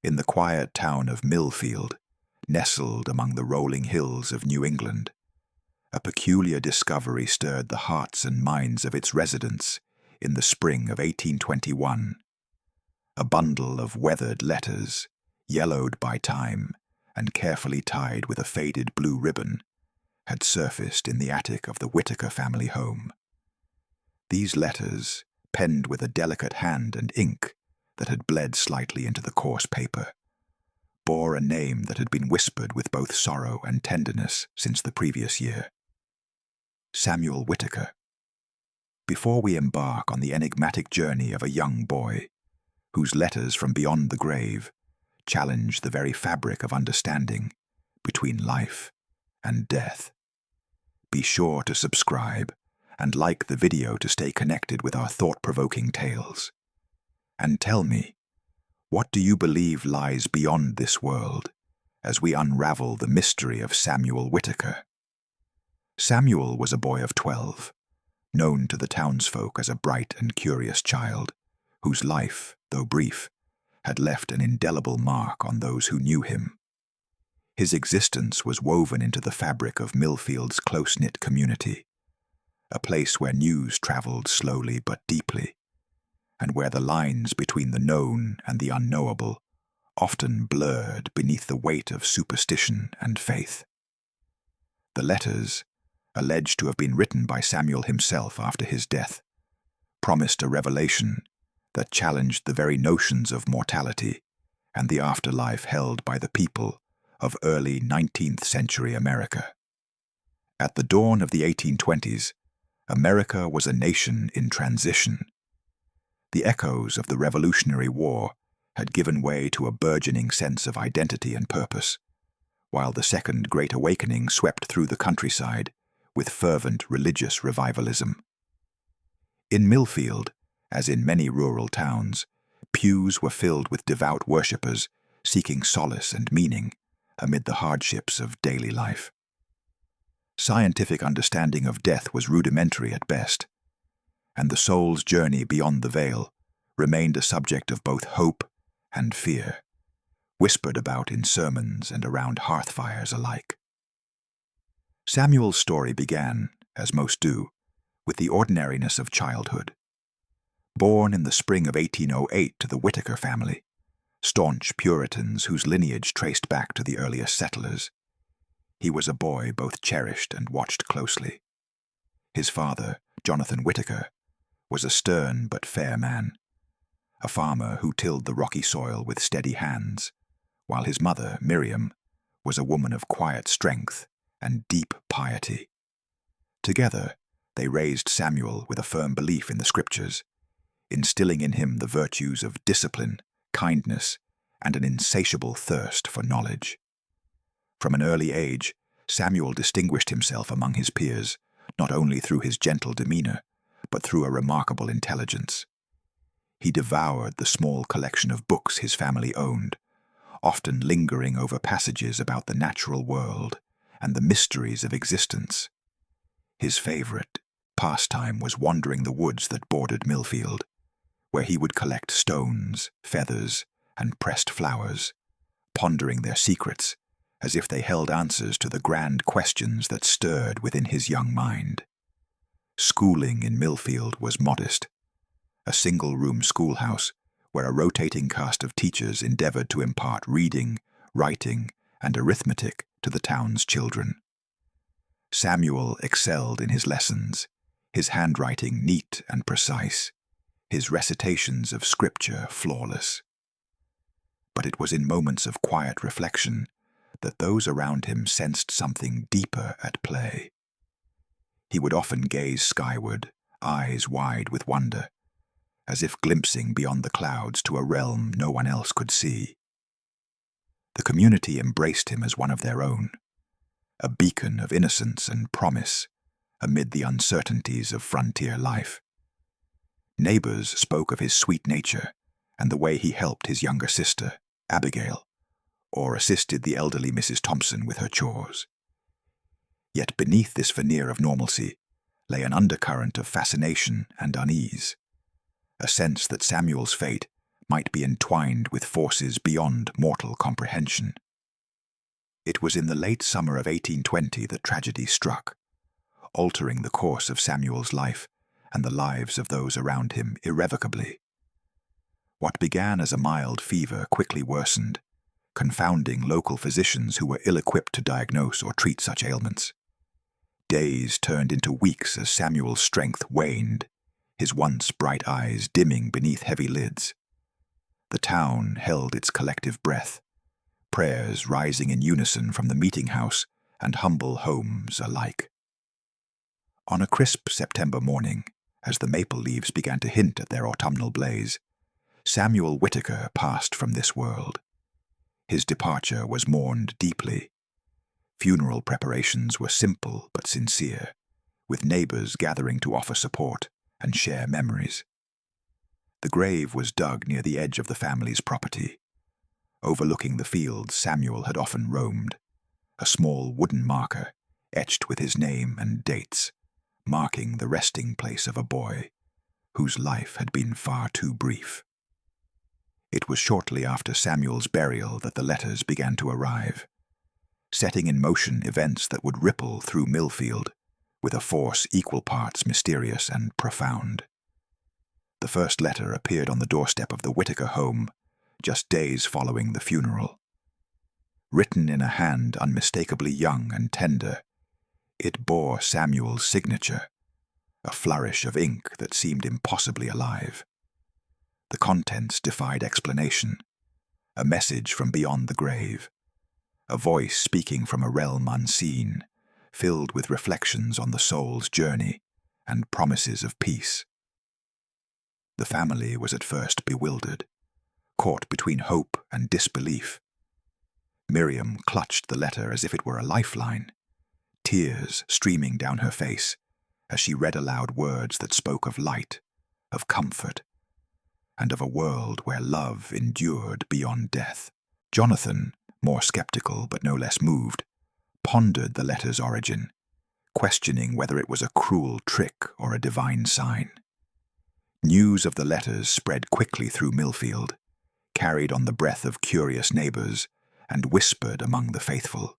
In the quiet town of Millfield, nestled among the rolling hills of New England, a peculiar discovery stirred the hearts and minds of its residents in the spring of 1821. A bundle of weathered letters, yellowed by time and carefully tied with a faded blue ribbon, had surfaced in the attic of the Whittaker family home. These letters, penned with a delicate hand and ink that had bled slightly into the coarse paper, bore a name that had been whispered with both sorrow and tenderness since the previous year: Samuel Whittaker. Before we embark on the enigmatic journey of a young boy, whose letters from beyond the grave challenge the very fabric of understanding between life and death, be sure to subscribe and like the video to stay connected with our thought-provoking tales. And tell me, what do you believe lies beyond this world as we unravel the mystery of Samuel Whittaker? Samuel was a boy of 12, known to the townsfolk as a bright and curious child, whose life, though brief, had left an indelible mark on those who knew him. His existence was woven into the fabric of Millfield's close-knit community, a place where news traveled slowly but deeply, and where the lines between the known and the unknowable often blurred beneath the weight of superstition and faith. The letters, alleged to have been written by Samuel himself after his death, promised a revelation that challenged the very notions of mortality and the afterlife held by the people of early 19th century America. At the dawn of the 1820s, America was a nation in transition. The echoes of the Revolutionary War had given way to a burgeoning sense of identity and purpose, while the Second Great Awakening swept through the countryside with fervent religious revivalism. In Millfield, as in many rural towns, pews were filled with devout worshippers seeking solace and meaning amid the hardships of daily life. Scientific understanding of death was rudimentary at best, and the soul's journey beyond the veil remained a subject of both hope and fear, whispered about in sermons and around hearth fires alike. Samuel's story began, as most do, with the ordinariness of childhood. Born in the spring of 1808 to the Whittaker family, staunch Puritans whose lineage traced back to the earliest settlers, he was a boy both cherished and watched closely. His father, Jonathan Whittaker, was a stern but fair man, a farmer who tilled the rocky soil with steady hands, while his mother, Miriam, was a woman of quiet strength and deep piety. Together, they raised Samuel with a firm belief in the Scriptures, instilling in him the virtues of discipline, kindness, and an insatiable thirst for knowledge. From an early age, Samuel distinguished himself among his peers, not only through his gentle demeanor, but through a remarkable intelligence. He devoured the small collection of books his family owned, often lingering over passages about the natural world and the mysteries of existence. His favorite pastime was wandering the woods that bordered Millfield, where he would collect stones, feathers, and pressed flowers, pondering their secrets as if they held answers to the grand questions that stirred within his young mind. Schooling in Millfield was modest, a single-room schoolhouse where a rotating cast of teachers endeavored to impart reading, writing, and arithmetic to the town's children. Samuel excelled in his lessons, his handwriting neat and precise, his recitations of Scripture flawless. But it was in moments of quiet reflection that those around him sensed something deeper at play. He would often gaze skyward, eyes wide with wonder, as if glimpsing beyond the clouds to a realm no one else could see. The community embraced him as one of their own, a beacon of innocence and promise amid the uncertainties of frontier life. Neighbors spoke of his sweet nature and the way he helped his younger sister, Abigail, or assisted the elderly Mrs. Thompson with her chores. Yet beneath this veneer of normalcy lay an undercurrent of fascination and unease, a sense that Samuel's fate might be entwined with forces beyond mortal comprehension. It was in the late summer of 1820 that tragedy struck, altering the course of Samuel's life and the lives of those around him irrevocably. What began as a mild fever quickly worsened, confounding local physicians who were ill-equipped to diagnose or treat such ailments. Days turned into weeks as Samuel's strength waned, his once bright eyes dimming beneath heavy lids. The town held its collective breath, prayers rising in unison from the meeting house and humble homes alike. On a crisp September morning, as the maple leaves began to hint at their autumnal blaze, Samuel Whittaker passed from this world. His departure was mourned deeply. Funeral preparations were simple but sincere, with neighbors gathering to offer support and share memories. The grave was dug near the edge of the family's property, overlooking the fields Samuel had often roamed, a small wooden marker etched with his name and dates, marking the resting place of a boy whose life had been far too brief. It was shortly after Samuel's burial that the letters began to arrive, setting in motion events that would ripple through Millfield with a force equal parts mysterious and profound. The first letter appeared on the doorstep of the Whittaker home just days following the funeral. Written in a hand unmistakably young and tender, it bore Samuel's signature, a flourish of ink that seemed impossibly alive. The contents defied explanation, a message from beyond the grave, a voice speaking from a realm unseen, filled with reflections on the soul's journey and promises of peace. The family was at first bewildered, caught between hope and disbelief. Miriam clutched the letter as if it were a lifeline, tears streaming down her face as she read aloud words that spoke of light, of comfort, and of a world where love endured beyond death. Jonathan, more skeptical but no less moved, pondered the letter's origin, questioning whether it was a cruel trick or a divine sign. News of the letters spread quickly through Millfield, carried on the breath of curious neighbors, and whispered among the faithful.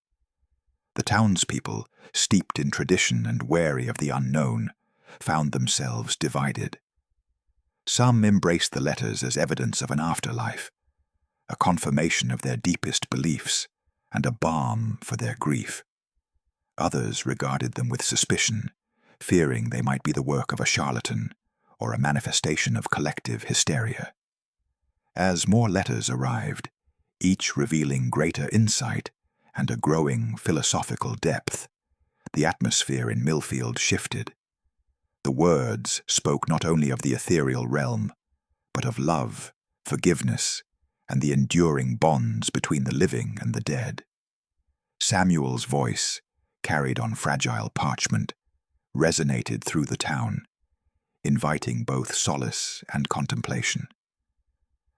The townspeople, steeped in tradition and wary of the unknown, found themselves divided. Some embraced the letters as evidence of an afterlife, a confirmation of their deepest beliefs, and a balm for their grief. Others regarded them with suspicion, fearing they might be the work of a charlatan or a manifestation of collective hysteria. As more letters arrived, each revealing greater insight and a growing philosophical depth, the atmosphere in Millfield shifted. The words spoke not only of the ethereal realm, but of love, forgiveness, and the enduring bonds between the living and the dead. Samuel's voice, carried on fragile parchment, resonated through the town, inviting both solace and contemplation.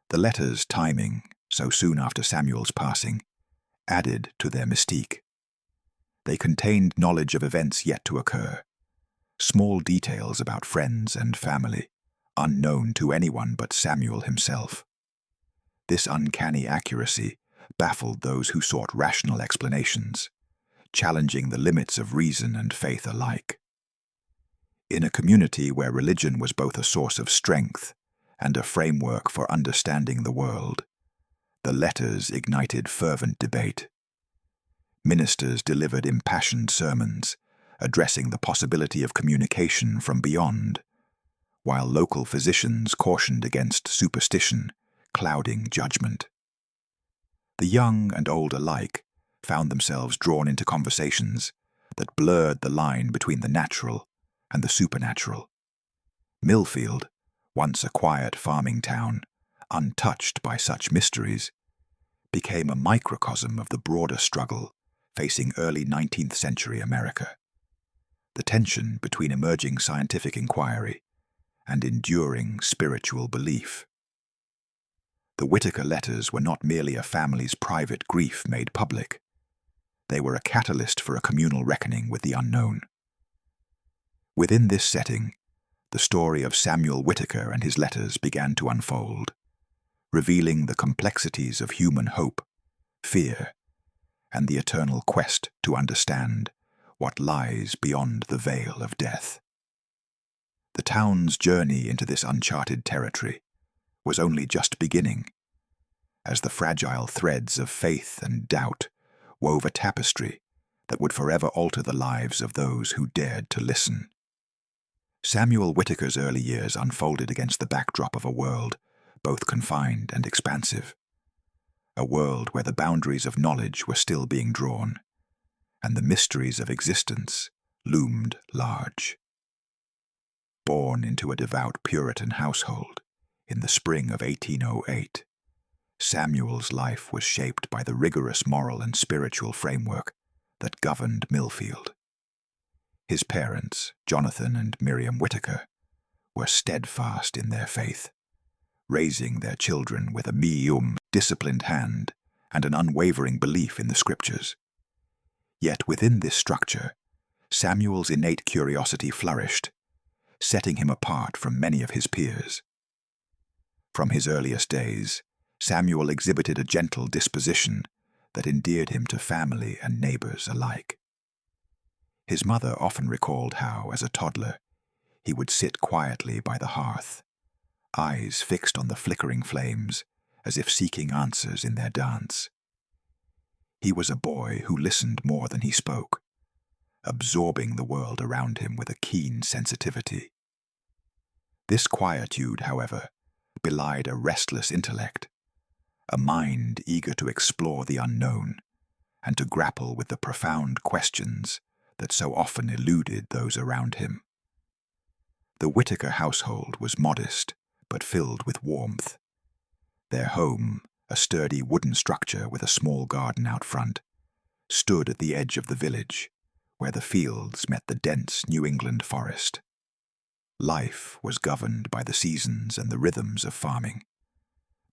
The letters' timing, so soon after Samuel's passing, added to their mystique. They contained knowledge of events yet to occur, small details about friends and family, unknown to anyone but Samuel himself. This uncanny accuracy baffled those who sought rational explanations, challenging the limits of reason and faith alike. In a community where religion was both a source of strength and a framework for understanding the world, the letters ignited fervent debate. Ministers delivered impassioned sermons, addressing the possibility of communication from beyond, while local physicians cautioned against superstition, clouding judgment. The young and old alike found themselves drawn into conversations that blurred the line between the natural and the supernatural. Millfield, once a quiet farming town, untouched by such mysteries, became a microcosm of the broader struggle facing early 19th century America. The tension between emerging scientific inquiry and enduring spiritual belief. The Whittaker letters were not merely a family's private grief made public. They were a catalyst for a communal reckoning with the unknown. Within this setting, the story of Samuel Whittaker and his letters began to unfold, revealing the complexities of human hope, fear, and the eternal quest to understand what lies beyond the veil of death. The town's journey into this uncharted territory was only just beginning, as the fragile threads of faith and doubt wove a tapestry that would forever alter the lives of those who dared to listen. Samuel Whitaker's early years unfolded against the backdrop of a world both confined and expansive, a world where the boundaries of knowledge were still being drawn, and the mysteries of existence loomed large. Born into a devout Puritan household in the spring of 1808, Samuel's life was shaped by the rigorous moral and spiritual framework that governed Millfield. His parents, Jonathan and Miriam Whitaker, were steadfast in their faith, raising their children with a disciplined hand and an unwavering belief in the scriptures. Yet within this structure, Samuel's innate curiosity flourished, setting him apart from many of his peers. From his earliest days, Samuel exhibited a gentle disposition that endeared him to family and neighbors alike. His mother often recalled how, as a toddler, he would sit quietly by the hearth, eyes fixed on the flickering flames, as if seeking answers in their dance. He was a boy who listened more than he spoke, absorbing the world around him with a keen sensitivity. This quietude, however, belied a restless intellect, a mind eager to explore the unknown and to grapple with the profound questions that so often eluded those around him. The Whitaker household was modest, but filled with warmth. Their home, a sturdy wooden structure with a small garden out front, stood at the edge of the village, where the fields met the dense New England forest. Life was governed by the seasons and the rhythms of farming.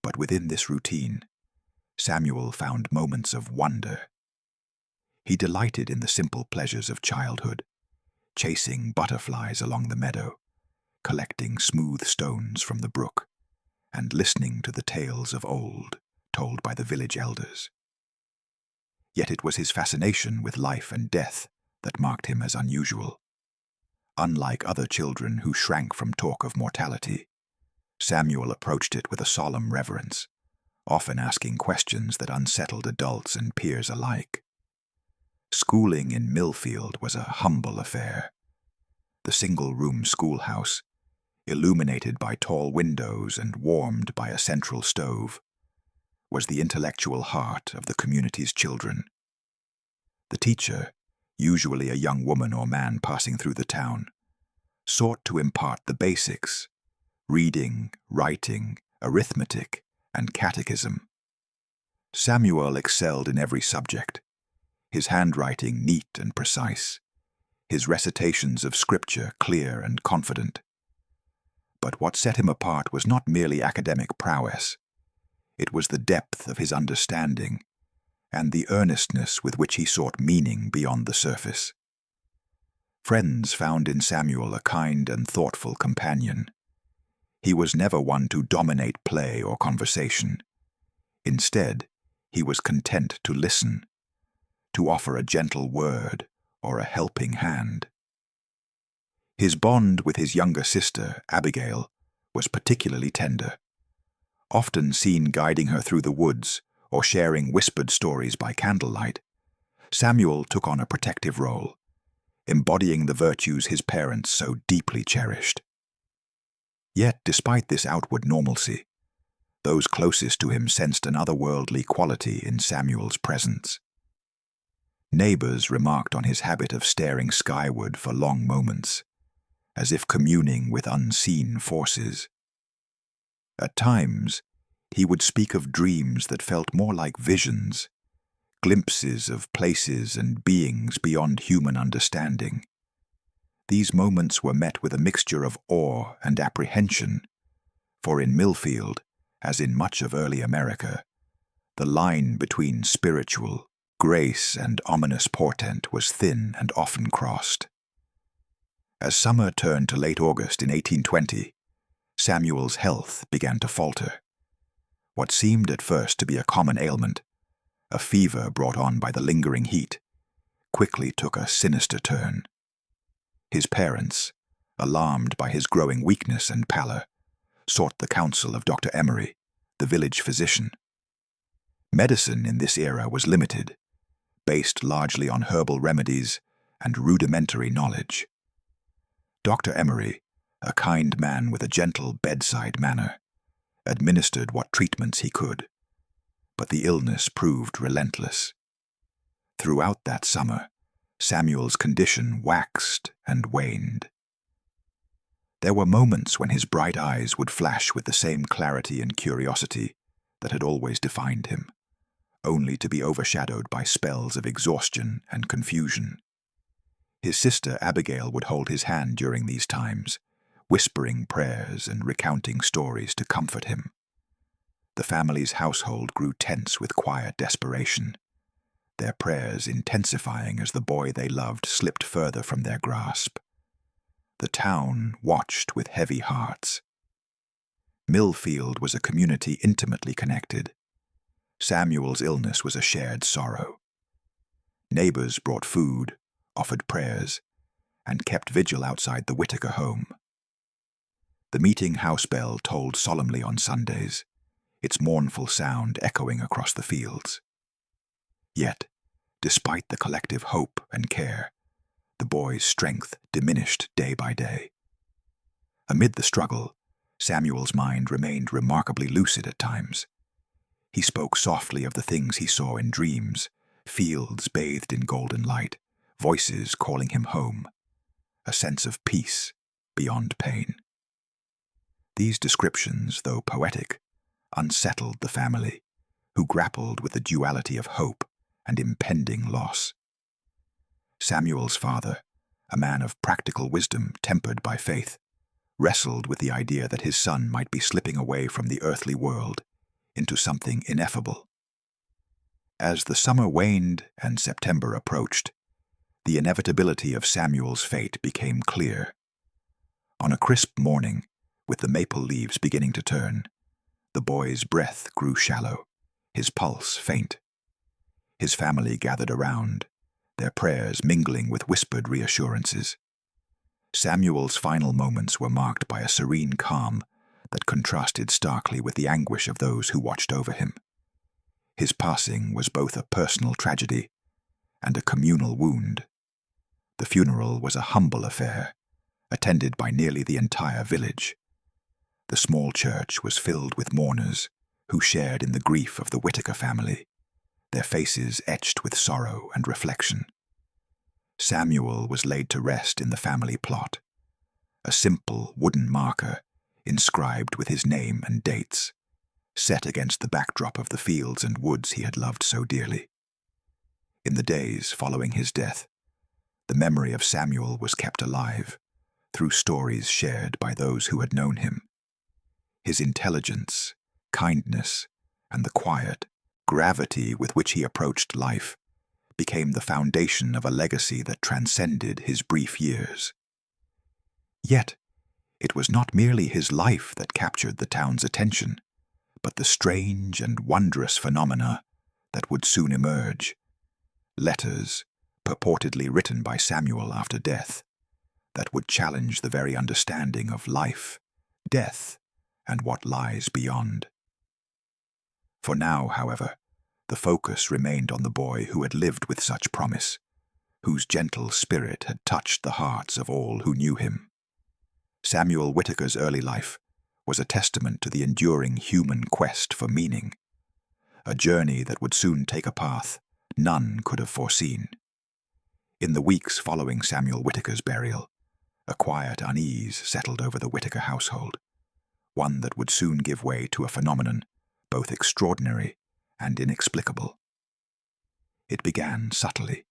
But within this routine, Samuel found moments of wonder. He delighted in the simple pleasures of childhood, chasing butterflies along the meadow, collecting smooth stones from the brook, and listening to the tales of old told by the village elders. Yet it was his fascination with life and death that marked him as unusual. Unlike other children who shrank from talk of mortality, Samuel approached it with a solemn reverence, often asking questions that unsettled adults and peers alike. Schooling in Millfield was a humble affair. The single-room schoolhouse, illuminated by tall windows and warmed by a central stove, was the intellectual heart of the community's children. The teacher, usually a young woman or man passing through the town, sought to impart the basics: reading, writing, arithmetic, and catechism. Samuel excelled in every subject, his handwriting neat and precise, his recitations of scripture clear and confident. But what set him apart was not merely academic prowess. It was the depth of his understanding and the earnestness with which he sought meaning beyond the surface. Friends found in Samuel a kind and thoughtful companion. He was never one to dominate play or conversation. Instead, he was content to listen, to offer a gentle word or a helping hand. His bond with his younger sister, Abigail, was particularly tender. Often seen guiding her through the woods or sharing whispered stories by candlelight, Samuel took on a protective role, embodying the virtues his parents so deeply cherished. Yet, despite this outward normalcy, those closest to him sensed an otherworldly quality in Samuel's presence. Neighbors remarked on his habit of staring skyward for long moments, as if communing with unseen forces. At times, he would speak of dreams that felt more like visions, glimpses of places and beings beyond human understanding. These moments were met with a mixture of awe and apprehension, for in Millfield, as in much of early America, the line between spiritual, grace, and ominous portent was thin and often crossed. As summer turned to late August in 1820, Samuel's health began to falter. What seemed at first to be a common ailment, a fever brought on by the lingering heat, quickly took a sinister turn. His parents, alarmed by his growing weakness and pallor, sought the counsel of Dr. Emery, the village physician. Medicine in this era was limited, based largely on herbal remedies and rudimentary knowledge. Dr. Emery, a kind man with a gentle bedside manner, administered what treatments he could, but the illness proved relentless. Throughout that summer, Samuel's condition waxed and waned. There were moments when his bright eyes would flash with the same clarity and curiosity that had always defined him, only to be overshadowed by spells of exhaustion and confusion. His sister Abigail would hold his hand during these times, whispering prayers and recounting stories to comfort him. The family's household grew tense with quiet desperation, their prayers intensifying as the boy they loved slipped further from their grasp. The town watched with heavy hearts. Millfield was a community intimately connected. Samuel's illness was a shared sorrow. Neighbors brought food, offered prayers, and kept vigil outside the Whittaker home. The meeting house bell tolled solemnly on Sundays, its mournful sound echoing across the fields. Yet, despite the collective hope and care, the boy's strength diminished day by day. Amid the struggle, Samuel's mind remained remarkably lucid at times. He spoke softly of the things he saw in dreams, fields bathed in golden light, voices calling him home, a sense of peace beyond pain. These descriptions, though poetic, unsettled the family, who grappled with the duality of hope and impending loss. Samuel's father, a man of practical wisdom tempered by faith, wrestled with the idea that his son might be slipping away from the earthly world into something ineffable. As the summer waned and September approached, the inevitability of Samuel's fate became clear. On a crisp morning, with the maple leaves beginning to turn, the boy's breath grew shallow, his pulse faint. His family gathered around, their prayers mingling with whispered reassurances. Samuel's final moments were marked by a serene calm that contrasted starkly with the anguish of those who watched over him. His passing was both a personal tragedy and a communal wound. The funeral was a humble affair, attended by nearly the entire village. The small church was filled with mourners who shared in the grief of the Whittaker family, their faces etched with sorrow and reflection. Samuel was laid to rest in the family plot, a simple wooden marker inscribed with his name and dates, set against the backdrop of the fields and woods he had loved so dearly. In the days following his death, the memory of Samuel was kept alive through stories shared by those who had known him. His intelligence, kindness, and the quiet gravity with which he approached life became the foundation of a legacy that transcended his brief years. Yet, it was not merely his life that captured the town's attention, but the strange and wondrous phenomena that would soon emerge. Letters, purportedly written by Samuel after death, that would challenge the very understanding of life, death, and what lies beyond. For now, however, the focus remained on the boy who had lived with such promise, whose gentle spirit had touched the hearts of all who knew him. Samuel Whittaker's early life was a testament to the enduring human quest for meaning, a journey that would soon take a path none could have foreseen. In the weeks following Samuel Whittaker's burial, a quiet unease settled over the Whittaker household, one that would soon give way to a phenomenon both extraordinary and inexplicable. It began subtly,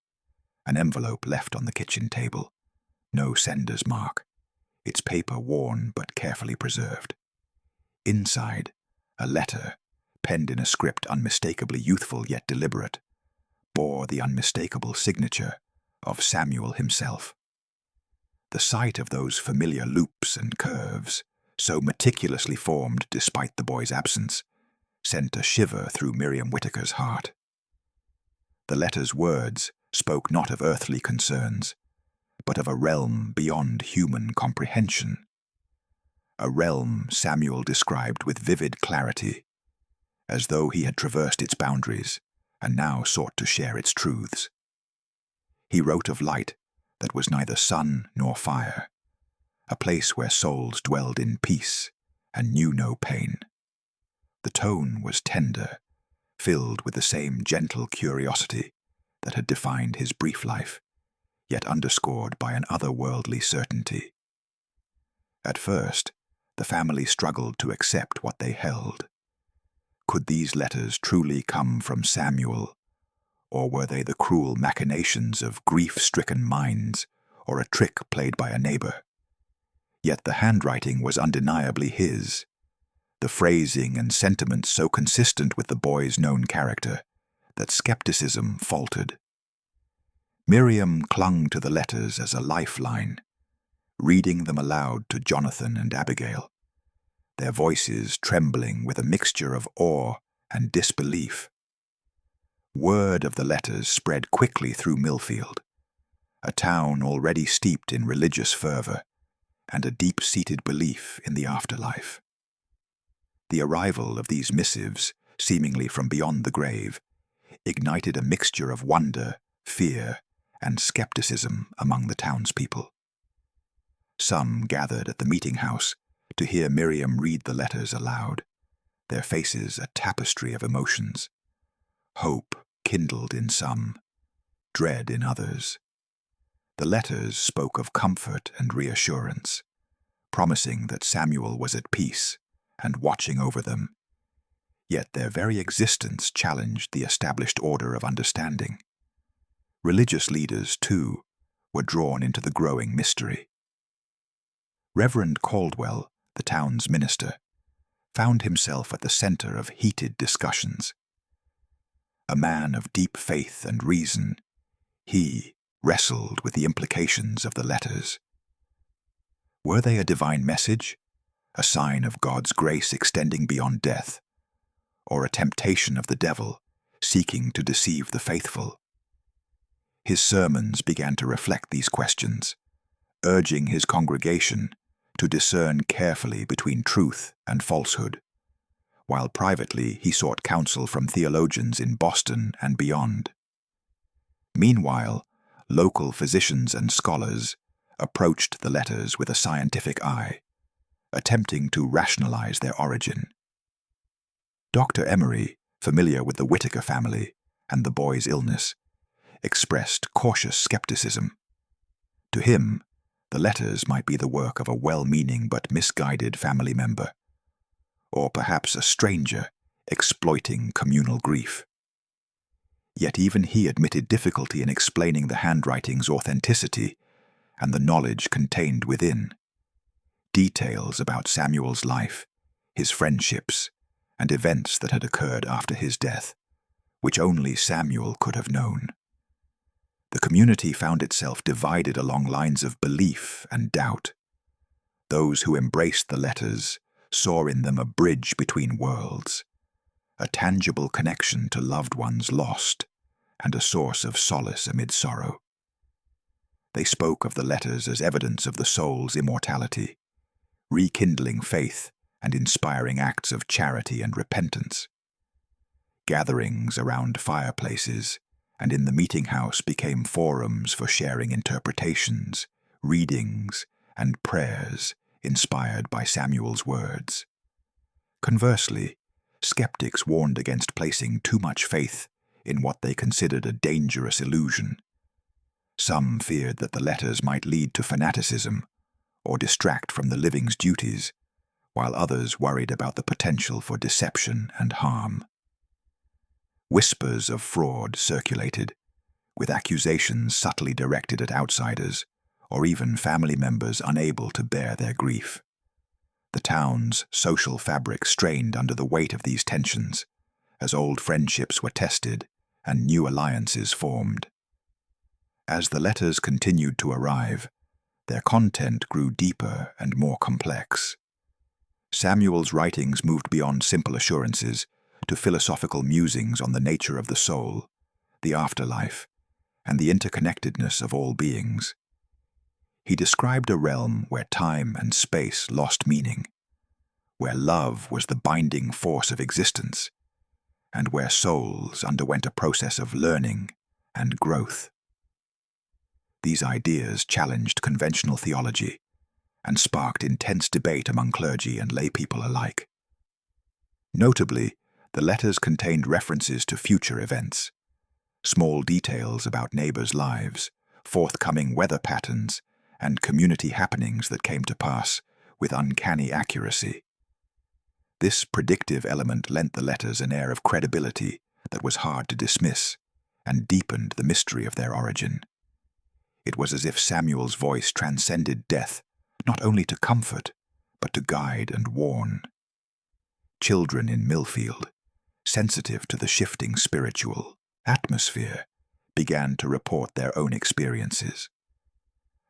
an envelope left on the kitchen table, no sender's mark, its paper worn but carefully preserved. Inside, a letter, penned in a script unmistakably youthful yet deliberate, bore the unmistakable signature of Samuel himself. The sight of those familiar loops and curves, so meticulously formed despite the boy's absence, sent a shiver through Miriam Whittaker's heart. The letter's words spoke not of earthly concerns, but of a realm beyond human comprehension. A realm Samuel described with vivid clarity, as though he had traversed its boundaries and now sought to share its truths. He wrote of light that was neither sun nor fire, a place where souls dwelled in peace and knew no pain. The tone was tender, filled with the same gentle curiosity that had defined his brief life, yet underscored by an otherworldly certainty. At first, the family struggled to accept what they held. Could these letters truly come from Samuel, or were they the cruel machinations of grief-stricken minds, or a trick played by a neighbor? Yet the handwriting was undeniably his, the phrasing and sentiment so consistent with the boy's known character that skepticism faltered. Miriam clung to the letters as a lifeline, reading them aloud to Jonathan and Abigail, their voices trembling with a mixture of awe and disbelief. Word of the letters spread quickly through Millfield, a town already steeped in religious fervor and a deep-seated belief in the afterlife. The arrival of these missives, seemingly from beyond the grave, ignited a mixture of wonder, fear, and skepticism among the townspeople. Some gathered at the meeting house to hear Miriam read the letters aloud, their faces a tapestry of emotions. Hope kindled in some, dread in others. The letters spoke of comfort and reassurance, promising that Samuel was at peace and watching over them. Yet their very existence challenged the established order of understanding. Religious leaders, too, were drawn into the growing mystery. Reverend Caldwell, the town's minister, found himself at the center of heated discussions. A man of deep faith and reason, he wrestled with the implications of the letters. Were they a divine message, a sign of God's grace extending beyond death, or a temptation of the devil seeking to deceive the faithful? His sermons began to reflect these questions, urging his congregation to discern carefully between truth and falsehood, while privately he sought counsel from theologians in Boston and beyond. Meanwhile, local physicians and scholars approached the letters with a scientific eye, attempting to rationalize their origin. Dr. Emery, familiar with the Whittaker family and the boy's illness, expressed cautious skepticism. To him, the letters might be the work of a well-meaning but misguided family member, or perhaps a stranger exploiting communal grief. Yet even he admitted difficulty in explaining the handwriting's authenticity and the knowledge contained within. Details about Samuel's life, his friendships, and events that had occurred after his death, which only Samuel could have known. The community found itself divided along lines of belief and doubt. Those who embraced the letters saw in them a bridge between worlds, a tangible connection to loved ones lost, and a source of solace amid sorrow. They spoke of the letters as evidence of the soul's immortality, rekindling faith and inspiring acts of charity and repentance. Gatherings around fireplaces and in the meeting house became forums for sharing interpretations, readings, and prayers inspired by Samuel's words. Conversely, skeptics warned against placing too much faith in what they considered a dangerous illusion. Some feared that the letters might lead to fanaticism or distract from the living's duties, while others worried about the potential for deception and harm. Whispers of fraud circulated, with accusations subtly directed at outsiders, or even family members unable to bear their grief. The town's social fabric strained under the weight of these tensions, as old friendships were tested and new alliances formed. As the letters continued to arrive, their content grew deeper and more complex. Samuel's writings moved beyond simple assurances to philosophical musings on the nature of the soul, the afterlife, and the interconnectedness of all beings. He described a realm where time and space lost meaning, where love was the binding force of existence, and where souls underwent a process of learning and growth. These ideas challenged conventional theology and sparked intense debate among clergy and laypeople alike. Notably, the letters contained references to future events, small details about neighbors' lives, forthcoming weather patterns, and community happenings that came to pass with uncanny accuracy. This predictive element lent the letters an air of credibility that was hard to dismiss and deepened the mystery of their origin. It was as if Samuel's voice transcended death, not only to comfort, but to guide and warn. Children in Millfield, sensitive to the shifting spiritual atmosphere, began to report their own experiences.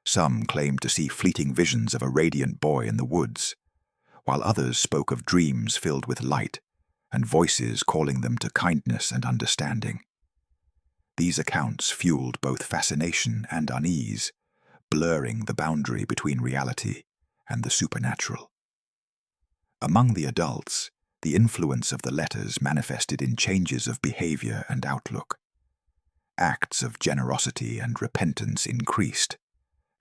Some claimed to see fleeting visions of a radiant boy in the woods, while others spoke of dreams filled with light and voices calling them to kindness and understanding. These accounts fueled both fascination and unease, blurring the boundary between reality and the supernatural. Among the adults, the influence of the letters manifested in changes of behavior and outlook. Acts of generosity and repentance increased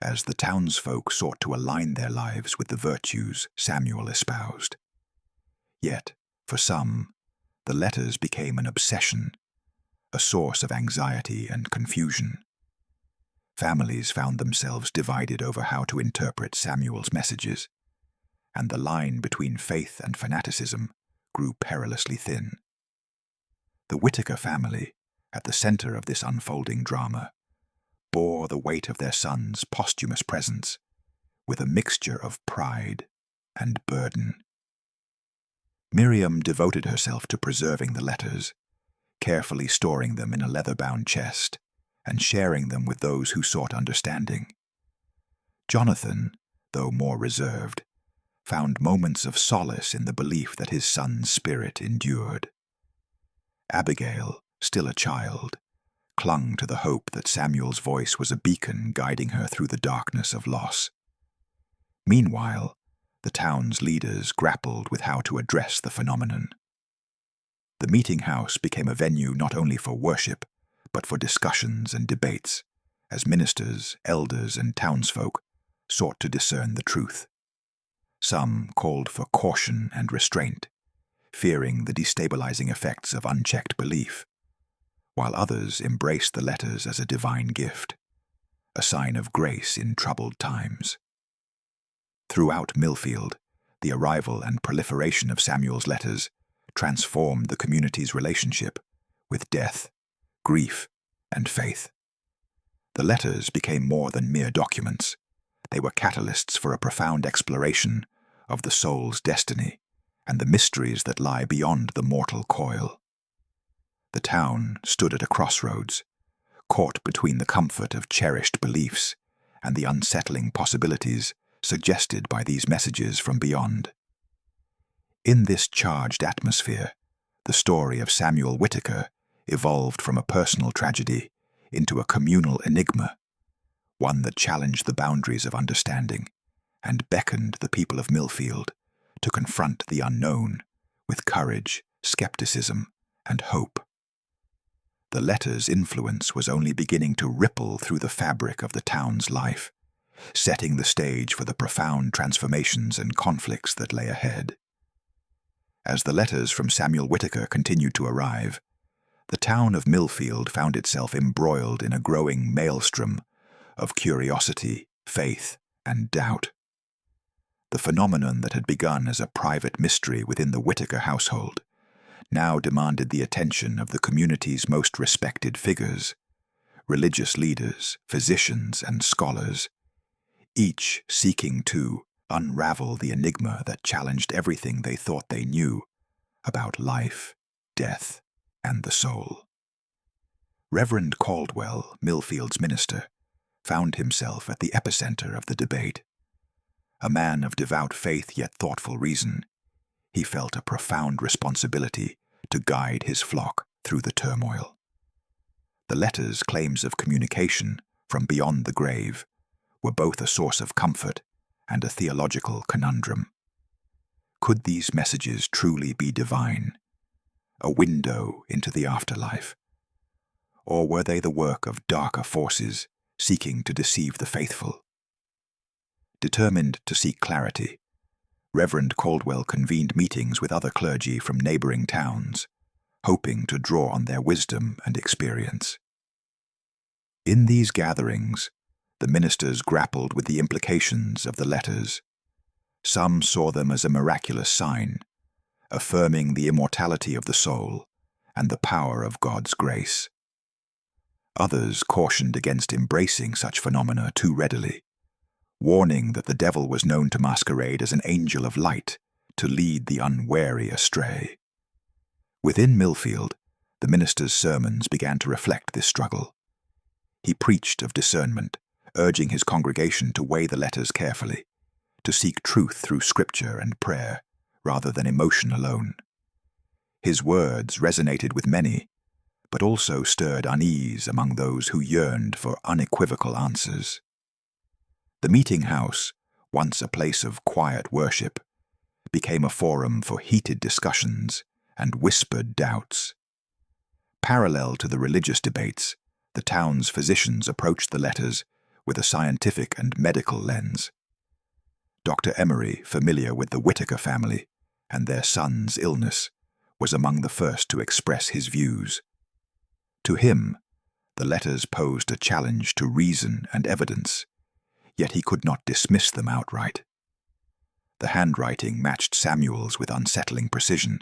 as the townsfolk sought to align their lives with the virtues Samuel espoused. Yet, for some, the letters became an obsession, a source of anxiety and confusion. Families found themselves divided over how to interpret Samuel's messages, and the line between faith and fanaticism grew perilously thin. The Whittaker family, at the center of this unfolding drama, bore the weight of their son's posthumous presence with a mixture of pride and burden. Miriam devoted herself to preserving the letters, carefully storing them in a leather-bound chest and sharing them with those who sought understanding. Jonathan, though more reserved, found moments of solace in the belief that his son's spirit endured. Abigail, still a child, clung to the hope that Samuel's voice was a beacon guiding her through the darkness of loss. Meanwhile, the town's leaders grappled with how to address the phenomenon. The meeting house became a venue not only for worship, but for discussions and debates, as ministers, elders, and townsfolk sought to discern the truth. Some called for caution and restraint, fearing the destabilizing effects of unchecked belief, while others embraced the letters as a divine gift, a sign of grace in troubled times. Throughout Millfield, the arrival and proliferation of Samuel's letters transformed the community's relationship with death, grief, and faith. The letters became more than mere documents. They were catalysts for a profound exploration of the soul's destiny and the mysteries that lie beyond the mortal coil. The town stood at a crossroads, caught between the comfort of cherished beliefs and the unsettling possibilities suggested by these messages from beyond. In this charged atmosphere, the story of Samuel Whittaker evolved from a personal tragedy into a communal enigma, one that challenged the boundaries of understanding and beckoned the people of Millfield to confront the unknown with courage, skepticism, and hope. The letter's influence was only beginning to ripple through the fabric of the town's life, setting the stage for the profound transformations and conflicts that lay ahead. As the letters from Samuel Whittaker continued to arrive, the town of Millfield found itself embroiled in a growing maelstrom of curiosity, faith, and doubt. The phenomenon that had begun as a private mystery within the Whittaker household now demanded the attention of the community's most respected figures, religious leaders, physicians, and scholars, each seeking to unravel the enigma that challenged everything they thought they knew about life, death, and the soul. Reverend Caldwell, Millfield's minister, found himself at the epicenter of the debate. A man of devout faith yet thoughtful reason, he felt a profound responsibility to guide his flock through the turmoil. The letters' claims of communication from beyond the grave were both a source of comfort and a theological conundrum. Could these messages truly be divine, a window into the afterlife? Or were they the work of darker forces seeking to deceive the faithful? Determined to seek clarity, Reverend Caldwell convened meetings with other clergy from neighboring towns, hoping to draw on their wisdom and experience. In these gatherings, the ministers grappled with the implications of the letters. Some saw them as a miraculous sign, affirming the immortality of the soul and the power of God's grace. Others cautioned against embracing such phenomena too readily, warning that the devil was known to masquerade as an angel of light to lead the unwary astray. Within Millfield, the minister's sermons began to reflect this struggle. He preached of discernment, urging his congregation to weigh the letters carefully, to seek truth through scripture and prayer, rather than emotion alone. His words resonated with many, but also stirred unease among those who yearned for unequivocal answers. The meeting house, once a place of quiet worship, became a forum for heated discussions and whispered doubts. Parallel to the religious debates, the town's physicians approached the letters with a scientific and medical lens. Dr. Emery, familiar with the Whittaker family and their son's illness, was among the first to express his views. To him, the letters posed a challenge to reason and evidence, yet he could not dismiss them outright. The handwriting matched Samuel's with unsettling precision,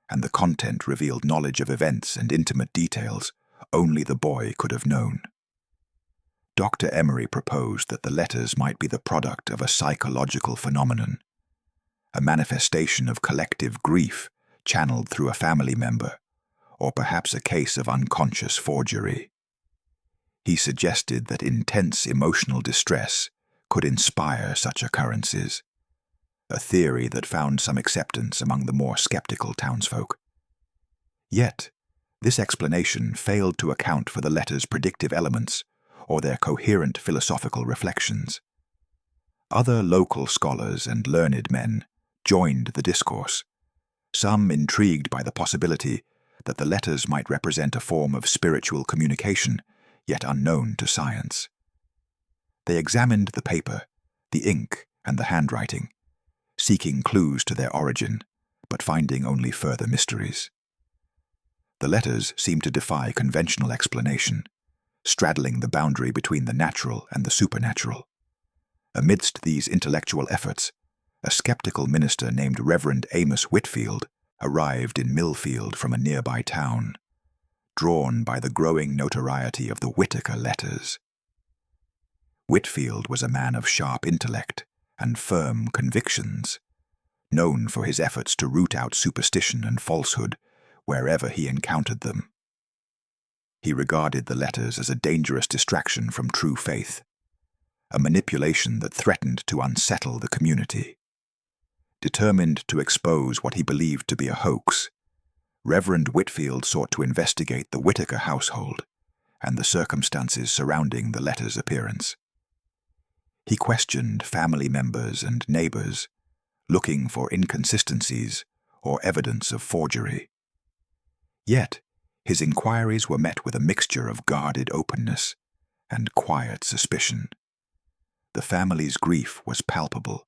and the content revealed knowledge of events and intimate details only the boy could have known. Dr. Emery proposed that the letters might be the product of a psychological phenomenon, a manifestation of collective grief channeled through a family member, or perhaps a case of unconscious forgery. He suggested that intense emotional distress could inspire such occurrences, a theory that found some acceptance among the more skeptical townsfolk. Yet, this explanation failed to account for the letters' predictive elements or their coherent philosophical reflections. Other local scholars and learned men joined the discourse, some intrigued by the possibility that the letters might represent a form of spiritual communication yet unknown to science. They examined the paper, the ink, and the handwriting, seeking clues to their origin, but finding only further mysteries. The letters seemed to defy conventional explanation, straddling the boundary between the natural and the supernatural. Amidst these intellectual efforts, a skeptical minister named Reverend Amos Whitfield arrived in Millfield from a nearby town, drawn by the growing notoriety of the Whittaker letters. Whitfield was a man of sharp intellect and firm convictions, known for his efforts to root out superstition and falsehood wherever he encountered them. He regarded the letters as a dangerous distraction from true faith, a manipulation that threatened to unsettle the community. Determined to expose what he believed to be a hoax, Reverend Whitfield sought to investigate the Whittaker household and the circumstances surrounding the letters' appearance. He questioned family members and neighbors, looking for inconsistencies or evidence of forgery. Yet, his inquiries were met with a mixture of guarded openness and quiet suspicion. The family's grief was palpable,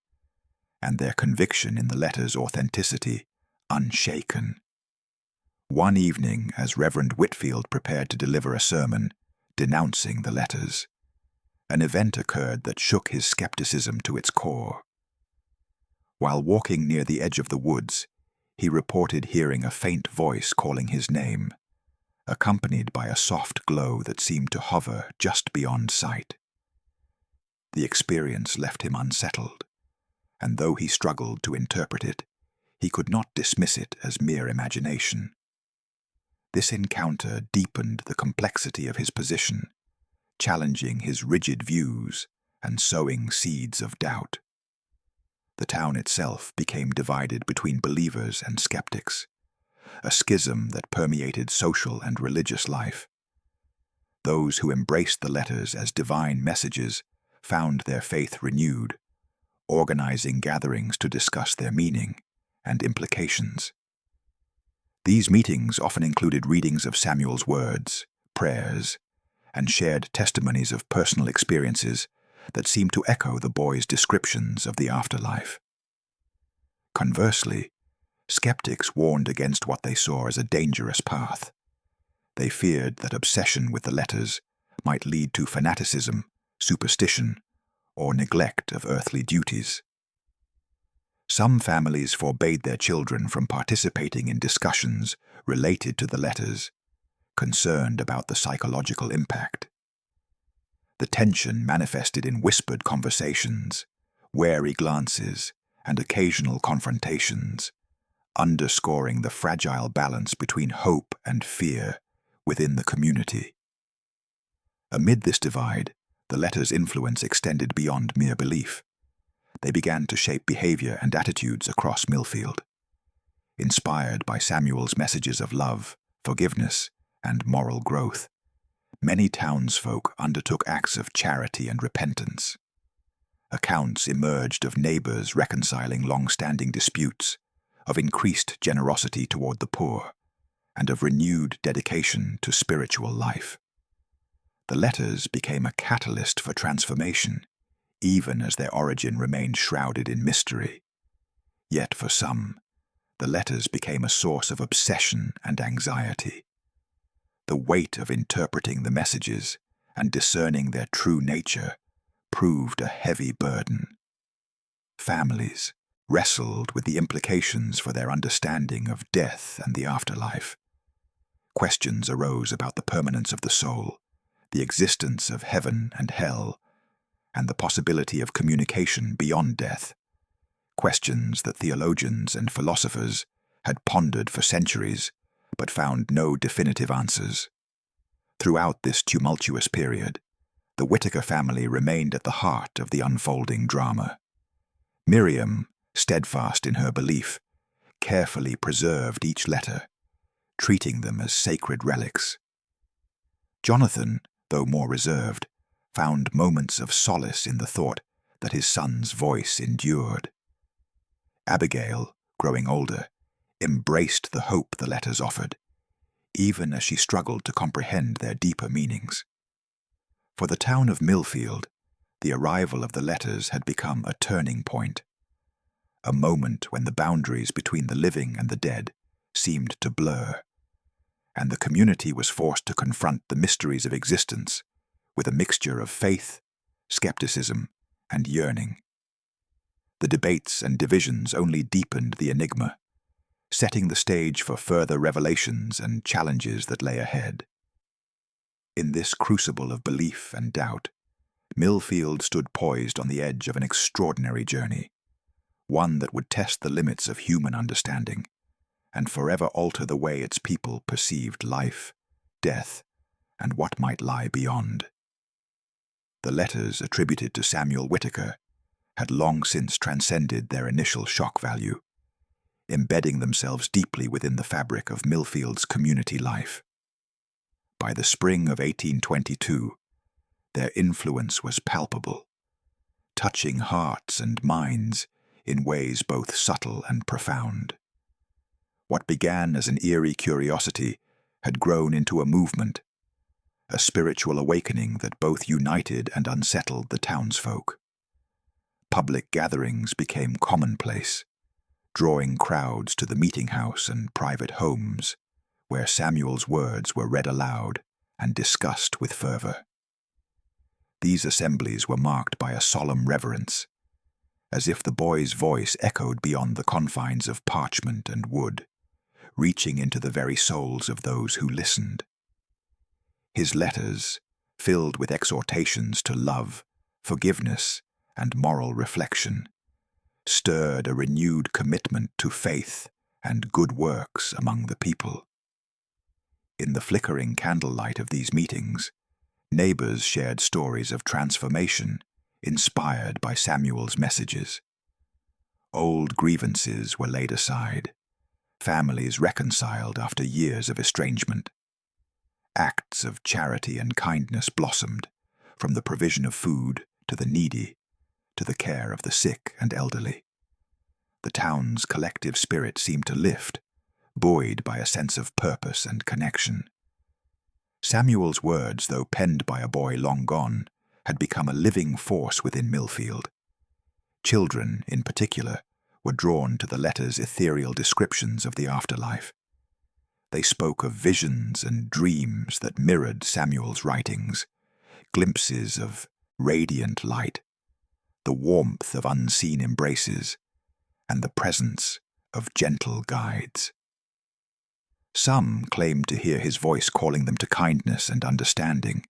and their conviction in the letter's authenticity unshaken. One evening, as Reverend Whitfield prepared to deliver a sermon denouncing the letters, an event occurred that shook his skepticism to its core. While walking near the edge of the woods, he reported hearing a faint voice calling his name, accompanied by a soft glow that seemed to hover just beyond sight. The experience left him unsettled, and though he struggled to interpret it, he could not dismiss it as mere imagination. This encounter deepened the complexity of his position, challenging his rigid views and sowing seeds of doubt. The town itself became divided between believers and skeptics, a schism that permeated social and religious life. Those who embraced the letters as divine messages found their faith renewed, organizing gatherings to discuss their meaning and implications. These meetings often included readings of Samuel's words, prayers, and shared testimonies of personal experiences that seemed to echo the boys' descriptions of the afterlife. Conversely, skeptics warned against what they saw as a dangerous path. They feared that obsession with the letters might lead to fanaticism, superstition, or neglect of earthly duties. Some families forbade their children from participating in discussions related to the letters, concerned about the psychological impact. The tension manifested in whispered conversations, wary glances, and occasional confrontations, underscoring the fragile balance between hope and fear within the community. Amid this divide, the letters' influence extended beyond mere belief. They began to shape behavior and attitudes across Millfield. Inspired by Samuel's messages of love, forgiveness, and moral growth, many townsfolk undertook acts of charity and repentance. Accounts emerged of neighbors reconciling long-standing disputes, of increased generosity toward the poor, and of renewed dedication to spiritual life. The letters became a catalyst for transformation, even as their origin remained shrouded in mystery. Yet for some, the letters became a source of obsession and anxiety. The weight of interpreting the messages and discerning their true nature proved a heavy burden. Families wrestled with the implications for their understanding of death and the afterlife. Questions arose about the permanence of the soul, the existence of heaven and hell, and the possibility of communication beyond death. Questions that theologians and philosophers had pondered for centuries, but found no definitive answers. Throughout this tumultuous period, the Whittaker family remained at the heart of the unfolding drama. Miriam, steadfast in her belief, carefully preserved each letter, treating them as sacred relics. Jonathan, though more reserved, found moments of solace in the thought that his son's voice endured. Abigail, growing older, embraced the hope the letters offered, even as she struggled to comprehend their deeper meanings. For the town of Millfield, the arrival of the letters had become a turning point, a moment when the boundaries between the living and the dead seemed to blur, and the community was forced to confront the mysteries of existence with a mixture of faith, skepticism, and yearning. The debates and divisions only deepened the enigma, setting the stage for further revelations and challenges that lay ahead. In this crucible of belief and doubt, Millfield stood poised on the edge of an extraordinary journey, one that would test the limits of human understanding and forever alter the way its people perceived life, death, and what might lie beyond. The letters attributed to Samuel Whittaker had long since transcended their initial shock value, embedding themselves deeply within the fabric of Millfield's community life. By the spring of 1822, their influence was palpable, touching hearts and minds in ways both subtle and profound. What began as an eerie curiosity had grown into a movement, a spiritual awakening that both united and unsettled the townsfolk. Public gatherings became commonplace, drawing crowds to the meeting house and private homes, where Samuel's words were read aloud and discussed with fervor. These assemblies were marked by a solemn reverence, as if the boy's voice echoed beyond the confines of parchment and wood, reaching into the very souls of those who listened. His letters, filled with exhortations to love, forgiveness, and moral reflection, stirred a renewed commitment to faith and good works among the people. In the flickering candlelight of these meetings, neighbors shared stories of transformation inspired by Samuel's messages. Old grievances were laid aside, families reconciled after years of estrangement. Acts of charity and kindness blossomed, from the provision of food to the needy, to the care of the sick and elderly. The town's collective spirit seemed to lift, buoyed by a sense of purpose and connection. Samuel's words, though penned by a boy long gone, had become a living force within Millfield. Children, in particular, were drawn to the letter's ethereal descriptions of the afterlife. They spoke of visions and dreams that mirrored Samuel's writings, glimpses of radiant light, the warmth of unseen embraces, and the presence of gentle guides. Some claimed to hear his voice calling them to kindness and understanding,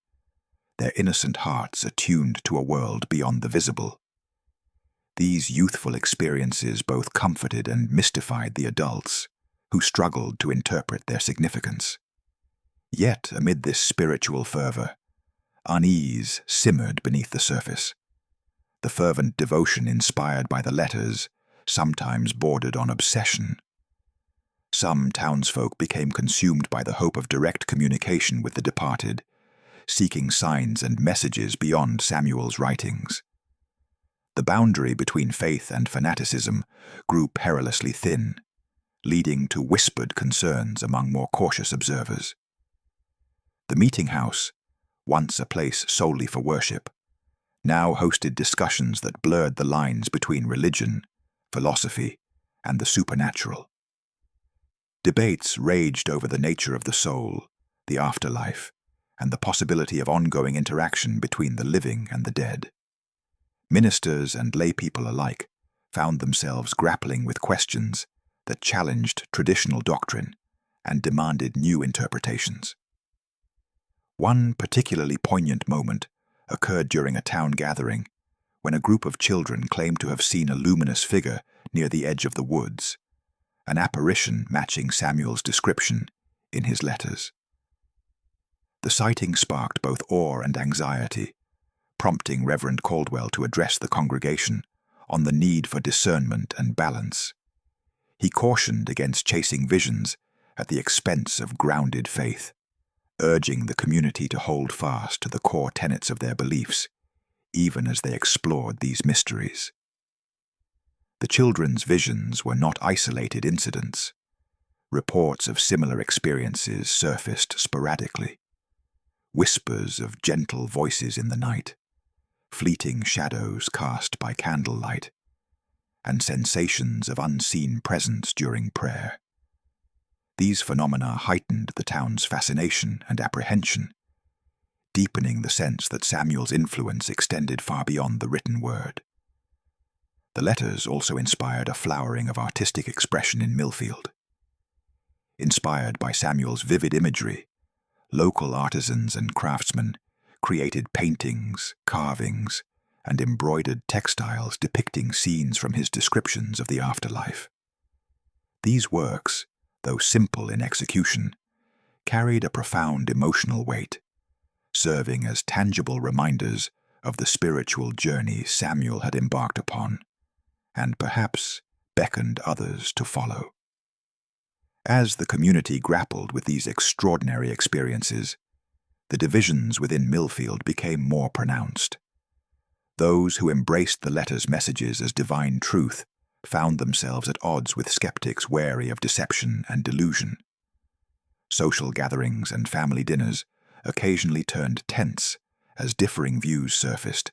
their innocent hearts attuned to a world beyond the visible. These youthful experiences both comforted and mystified the adults, who struggled to interpret their significance. Yet, amid this spiritual fervor, unease simmered beneath the surface. The fervent devotion inspired by the letters sometimes bordered on obsession. Some townsfolk became consumed by the hope of direct communication with the departed, seeking signs and messages beyond Samuel's writings. The boundary between faith and fanaticism grew perilously thin, leading to whispered concerns among more cautious observers. The meeting house, once a place solely for worship, now hosted discussions that blurred the lines between religion, philosophy, and the supernatural. Debates raged over the nature of the soul, the afterlife, and the possibility of ongoing interaction between the living and the dead. Ministers and laypeople alike found themselves grappling with questions that challenged traditional doctrine and demanded new interpretations. One particularly poignant moment occurred during a town gathering when a group of children claimed to have seen a luminous figure near the edge of the woods, an apparition matching Samuel's description in his letters. The sighting sparked both awe and anxiety, prompting Reverend Caldwell to address the congregation on the need for discernment and balance. He cautioned against chasing visions at the expense of grounded faith, urging the community to hold fast to the core tenets of their beliefs, even as they explored these mysteries. The children's visions were not isolated incidents. Reports of similar experiences surfaced sporadically. Whispers of gentle voices in the night, fleeting shadows cast by candlelight, and sensations of unseen presence during prayer. These phenomena heightened the town's fascination and apprehension, deepening the sense that Samuel's influence extended far beyond the written word. The letters also inspired a flowering of artistic expression in Millfield. Inspired by Samuel's vivid imagery, local artisans and craftsmen created paintings, carvings, and embroidered textiles depicting scenes from his descriptions of the afterlife. These works, though simple in execution, carried a profound emotional weight, serving as tangible reminders of the spiritual journey Samuel had embarked upon, and perhaps beckoned others to follow. As the community grappled with these extraordinary experiences, the divisions within Millfield became more pronounced. Those who embraced the letter's messages as divine truth found themselves at odds with skeptics wary of deception and delusion. Social gatherings and family dinners occasionally turned tense as differing views surfaced,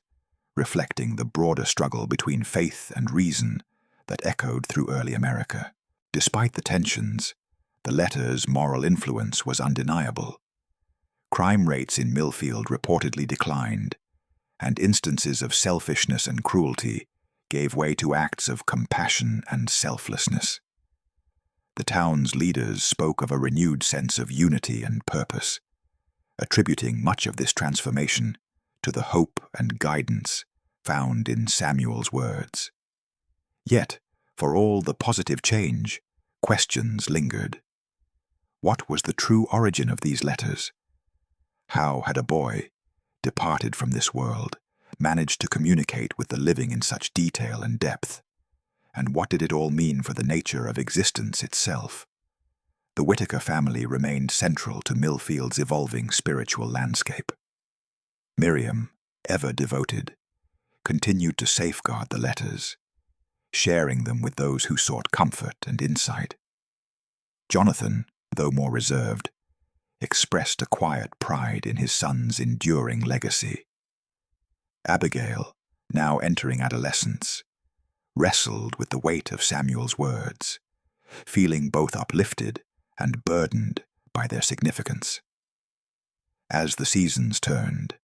reflecting the broader struggle between faith and reason that echoed through early America. Despite the tensions, the letter's moral influence was undeniable. Crime rates in Millfield reportedly declined, and instances of selfishness and cruelty gave way to acts of compassion and selflessness. The town's leaders spoke of a renewed sense of unity and purpose, attributing much of this transformation to the hope and guidance found in Samuel's words. Yet, for all the positive change, questions lingered. What was the true origin of these letters? How had a boy, departed from this world, managed to communicate with the living in such detail and depth? And what did it all mean for the nature of existence itself? The Whittaker family remained central to Millfield's evolving spiritual landscape. Miriam, ever devoted, continued to safeguard the letters, sharing them with those who sought comfort and insight. Jonathan, though more reserved, expressed a quiet pride in his son's enduring legacy. Abigail, now entering adolescence, wrestled with the weight of Samuel's words, feeling both uplifted and burdened by their significance. As the seasons turned,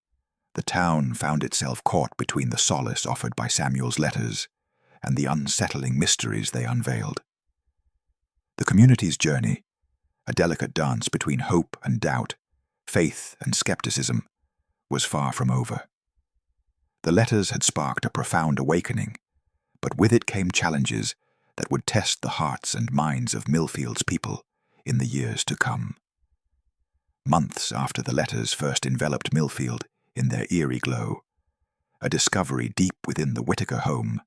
the town found itself caught between the solace offered by Samuel's letters and the unsettling mysteries they unveiled. The community's journey, a delicate dance between hope and doubt, faith and skepticism, was far from over. The letters had sparked a profound awakening, but with it came challenges that would test the hearts and minds of Millfield's people in the years to come. Months after the letters first enveloped Millfield in their eerie glow, a discovery deep within the Whittaker home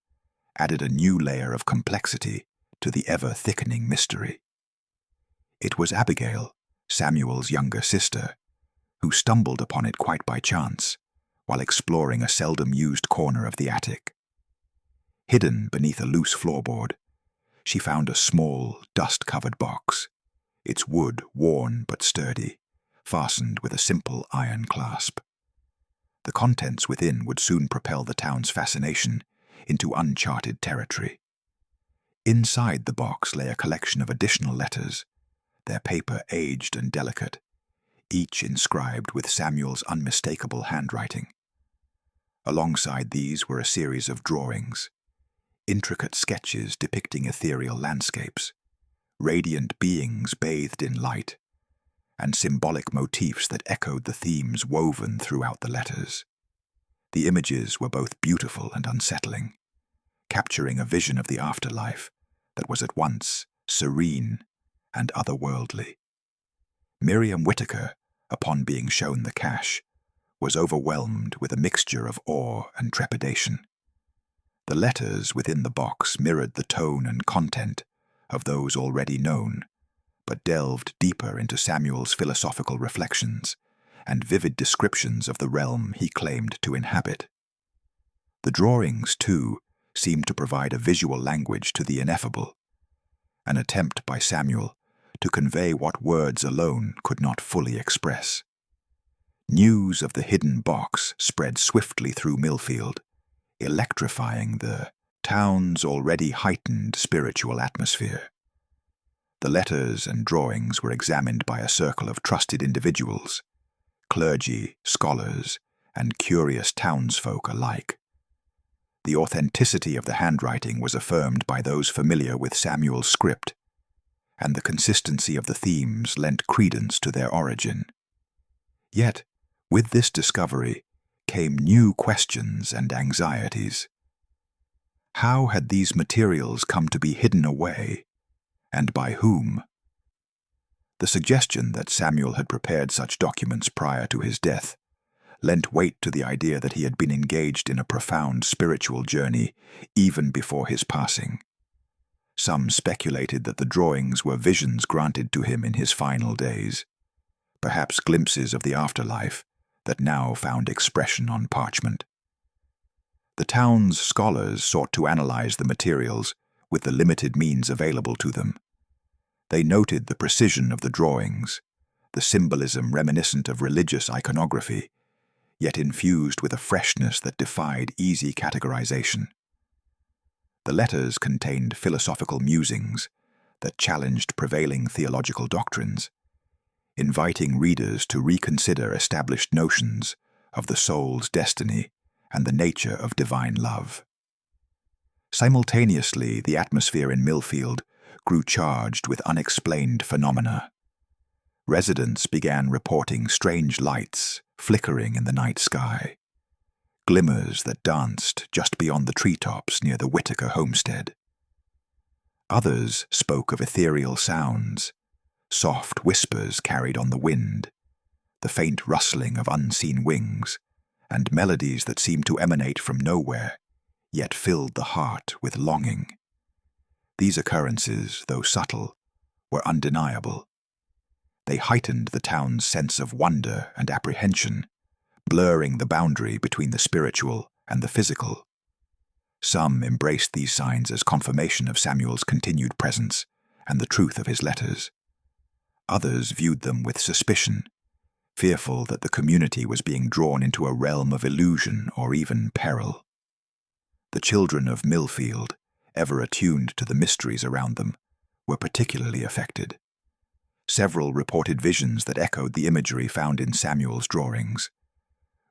added a new layer of complexity to the ever-thickening mystery. It was Abigail, Samuel's younger sister, who stumbled upon it quite by chance while exploring a seldom-used corner of the attic. Hidden beneath a loose floorboard, she found a small, dust-covered box, its wood worn but sturdy, fastened with a simple iron clasp. The contents within would soon propel the town's fascination into uncharted territory. Inside the box lay a collection of additional letters, their paper aged and delicate, each inscribed with Samuel's unmistakable handwriting. Alongside these were a series of drawings, intricate sketches depicting ethereal landscapes, radiant beings bathed in light, and symbolic motifs that echoed the themes woven throughout the letters. The images were both beautiful and unsettling, capturing a vision of the afterlife that was at once serene and otherworldly. Miriam Whittaker, upon being shown the cache, was overwhelmed with a mixture of awe and trepidation. The letters within the box mirrored the tone and content of those already known, but delved deeper into Samuel's philosophical reflections and vivid descriptions of the realm he claimed to inhabit. The drawings, too, seemed to provide a visual language to the ineffable, an attempt by Samuel to convey what words alone could not fully express. News of the hidden box spread swiftly through Millfield, electrifying the town's already heightened spiritual atmosphere. The letters and drawings were examined by a circle of trusted individuals, clergy, scholars, and curious townsfolk alike. The authenticity of the handwriting was affirmed by those familiar with Samuel's script, and the consistency of the themes lent credence to their origin. Yet, with this discovery came new questions and anxieties. How had these materials come to be hidden away, and by whom? The suggestion that Samuel had prepared such documents prior to his death lent weight to the idea that he had been engaged in a profound spiritual journey even before his passing. Some speculated that the drawings were visions granted to him in his final days, perhaps glimpses of the afterlife that now found expression on parchment. The town's scholars sought to analyze the materials with the limited means available to them. They noted the precision of the drawings, the symbolism reminiscent of religious iconography, yet infused with a freshness that defied easy categorization. The letters contained philosophical musings that challenged prevailing theological doctrines, inviting readers to reconsider established notions of the soul's destiny and the nature of divine love. Simultaneously, the atmosphere in Millfield grew charged with unexplained phenomena. Residents began reporting strange lights flickering in the night sky, glimmers that danced just beyond the treetops near the Whittaker homestead. Others spoke of ethereal sounds, soft whispers carried on the wind, the faint rustling of unseen wings, and melodies that seemed to emanate from nowhere, yet filled the heart with longing. These occurrences, though subtle, were undeniable, They heightened the town's sense of wonder and apprehension, blurring the boundary between the spiritual and the physical. Some embraced these signs as confirmation of Samuel's continued presence and the truth of his letters. Others viewed them with suspicion, fearful that the community was being drawn into a realm of illusion or even peril. The children of Millfield, ever attuned to the mysteries around them, were particularly affected. Several reported visions that echoed the imagery found in Samuel's drawings.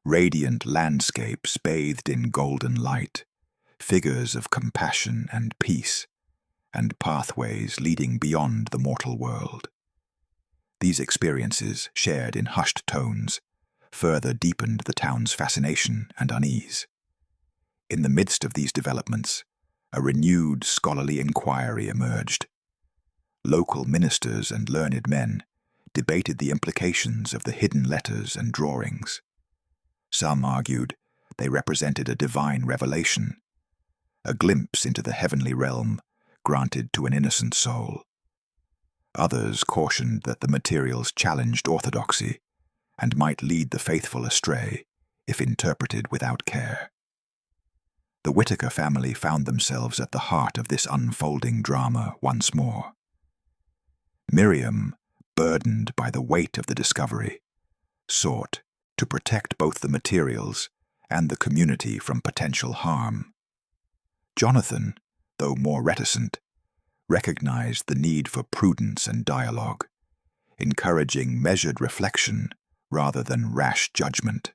Radiant landscapes bathed in golden light, figures of compassion and peace, and pathways leading beyond the mortal world. These experiences, shared in hushed tones, further deepened the town's fascination and unease. In the midst of these developments, a renewed scholarly inquiry emerged. Local ministers and learned men debated the implications of the hidden letters and drawings. Some argued they represented a divine revelation, a glimpse into the heavenly realm granted to an innocent soul. Others cautioned that the materials challenged orthodoxy and might lead the faithful astray if interpreted without care. The Whittaker family found themselves at the heart of this unfolding drama once more. Miriam, burdened by the weight of the discovery, sought to protect both the materials and the community from potential harm. Jonathan, though more reticent, recognized the need for prudence and dialogue, encouraging measured reflection rather than rash judgment.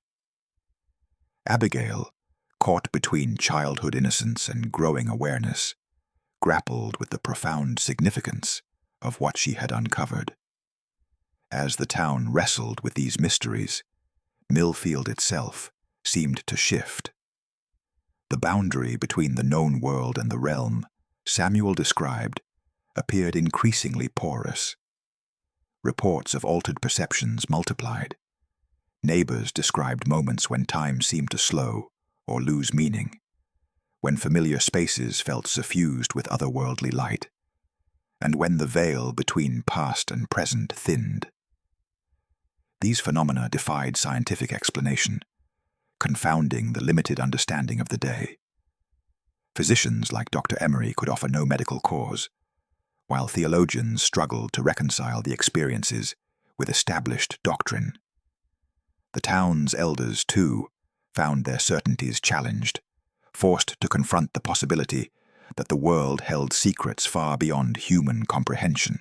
Abigail, caught between childhood innocence and growing awareness, grappled with the profound significance of what she had uncovered. As the town wrestled with these mysteries, Millfield itself seemed to shift. The boundary between the known world and the realm Samuel described appeared increasingly porous. Reports of altered perceptions multiplied. Neighbors described moments when time seemed to slow or lose meaning, when familiar spaces felt suffused with otherworldly light, and when the veil between past and present thinned. These phenomena defied scientific explanation, confounding the limited understanding of the day. Physicians like Dr. Emery could offer no medical cause, while theologians struggled to reconcile the experiences with established doctrine. The town's elders, too, found their certainties challenged, forced to confront the possibility that the world held secrets far beyond human comprehension.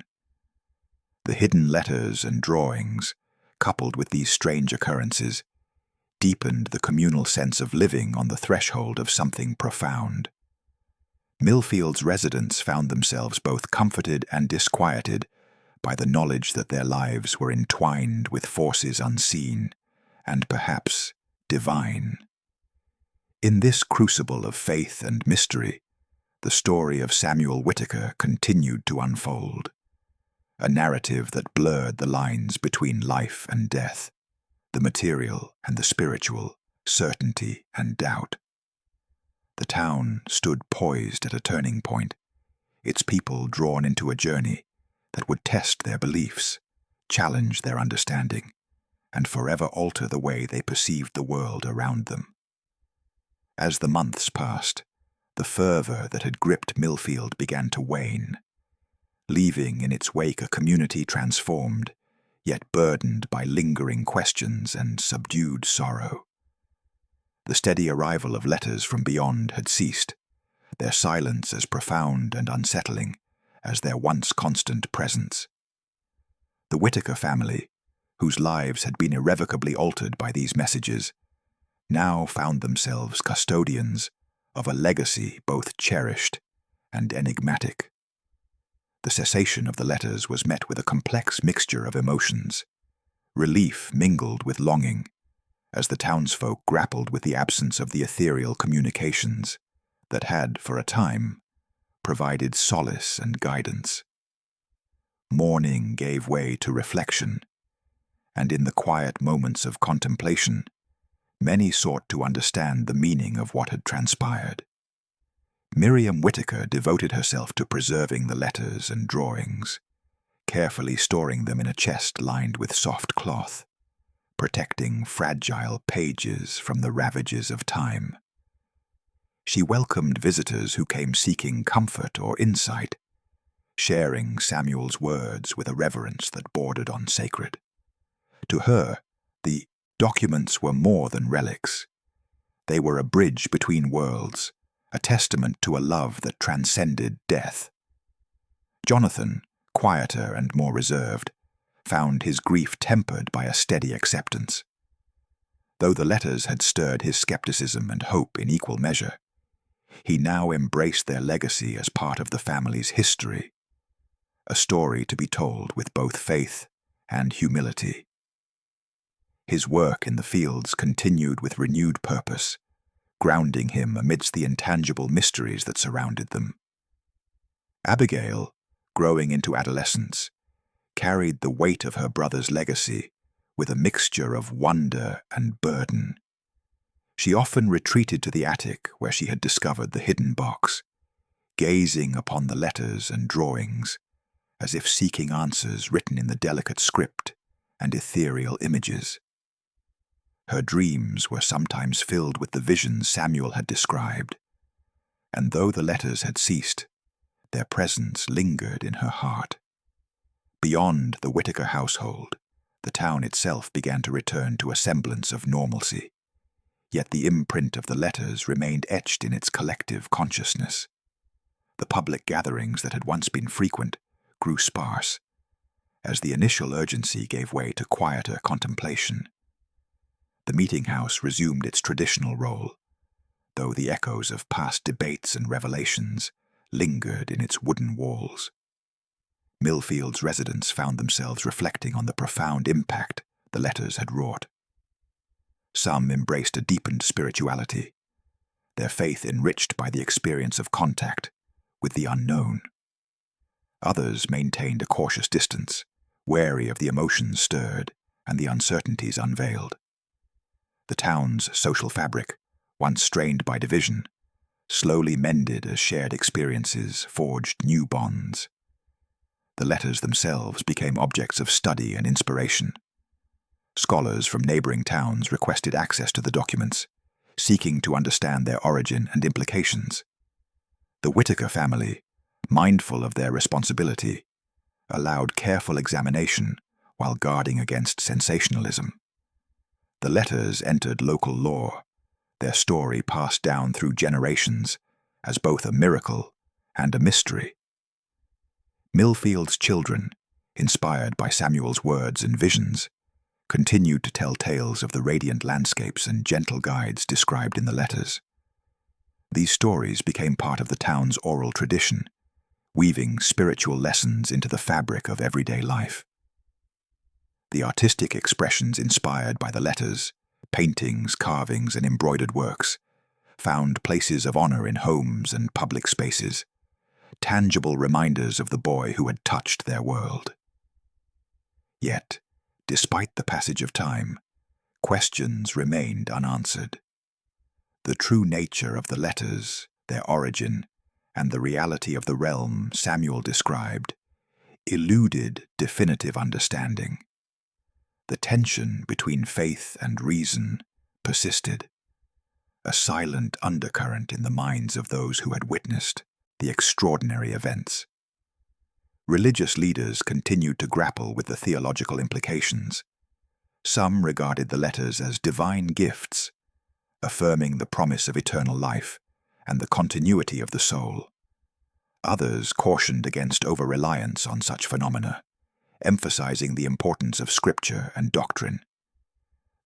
The hidden letters and drawings, coupled with these strange occurrences, deepened the communal sense of living on the threshold of something profound. Millfield's residents found themselves both comforted and disquieted by the knowledge that their lives were entwined with forces unseen and perhaps divine. In this crucible of faith and mystery, the story of Samuel Whittaker continued to unfold, a narrative that blurred the lines between life and death, the material and the spiritual, certainty and doubt. The town stood poised at a turning point, its people drawn into a journey that would test their beliefs, challenge their understanding, and forever alter the way they perceived the world around them. As the months passed, the fervor that had gripped Millfield began to wane, leaving in its wake a community transformed, yet burdened by lingering questions and subdued sorrow. The steady arrival of letters from beyond had ceased, their silence as profound and unsettling as their once constant presence. The Whittaker family, whose lives had been irrevocably altered by these messages, now found themselves custodians of a legacy both cherished and enigmatic. The cessation of the letters was met with a complex mixture of emotions. Relief mingled with longing, as the townsfolk grappled with the absence of the ethereal communications that had, for a time, provided solace and guidance. Mourning gave way to reflection, and in the quiet moments of contemplation, many sought to understand the meaning of what had transpired. Miriam Whittaker devoted herself to preserving the letters and drawings, carefully storing them in a chest lined with soft cloth, protecting fragile pages from the ravages of time. She welcomed visitors who came seeking comfort or insight, sharing Samuel's words with a reverence that bordered on sacred. To her, the documents were more than relics. They were a bridge between worlds, a testament to a love that transcended death. Jonathan, quieter and more reserved, found his grief tempered by a steady acceptance. Though the letters had stirred his skepticism and hope in equal measure, he now embraced their legacy as part of the family's history, a story to be told with both faith and humility. His work in the fields continued with renewed purpose, grounding him amidst the intangible mysteries that surrounded them. Abigail, growing into adolescence, carried the weight of her brother's legacy with a mixture of wonder and burden. She often retreated to the attic where she had discovered the hidden box, gazing upon the letters and drawings, as if seeking answers written in the delicate script and ethereal images. Her dreams were sometimes filled with the visions Samuel had described, and though the letters had ceased, their presence lingered in her heart. Beyond the Whittaker household, the town itself began to return to a semblance of normalcy, yet the imprint of the letters remained etched in its collective consciousness. The public gatherings that had once been frequent grew sparse, as the initial urgency gave way to quieter contemplation. The meeting house resumed its traditional role, though the echoes of past debates and revelations lingered in its wooden walls. Millfield's residents found themselves reflecting on the profound impact the letters had wrought. Some embraced a deepened spirituality, their faith enriched by the experience of contact with the unknown. Others maintained a cautious distance, wary of the emotions stirred and the uncertainties unveiled. The town's social fabric, once strained by division, slowly mended as shared experiences forged new bonds. The letters themselves became objects of study and inspiration. Scholars from neighboring towns requested access to the documents, seeking to understand their origin and implications. The Whittaker family, mindful of their responsibility, allowed careful examination while guarding against sensationalism. The letters entered local lore, their story passed down through generations as both a miracle and a mystery. Millfield's children, inspired by Samuel's words and visions, continued to tell tales of the radiant landscapes and gentle guides described in the letters. These stories became part of the town's oral tradition, weaving spiritual lessons into the fabric of everyday life. The artistic expressions inspired by the letters, paintings, carvings, and embroidered works, found places of honor in homes and public spaces, tangible reminders of the boy who had touched their world. Yet, despite the passage of time, questions remained unanswered. The true nature of the letters, their origin, and the reality of the realm Samuel described eluded definitive understanding. The tension between faith and reason persisted, a silent undercurrent in the minds of those who had witnessed the extraordinary events. Religious leaders continued to grapple with the theological implications. Some regarded the letters as divine gifts, affirming the promise of eternal life and the continuity of the soul. Others cautioned against over-reliance on such phenomena, emphasizing the importance of scripture and doctrine.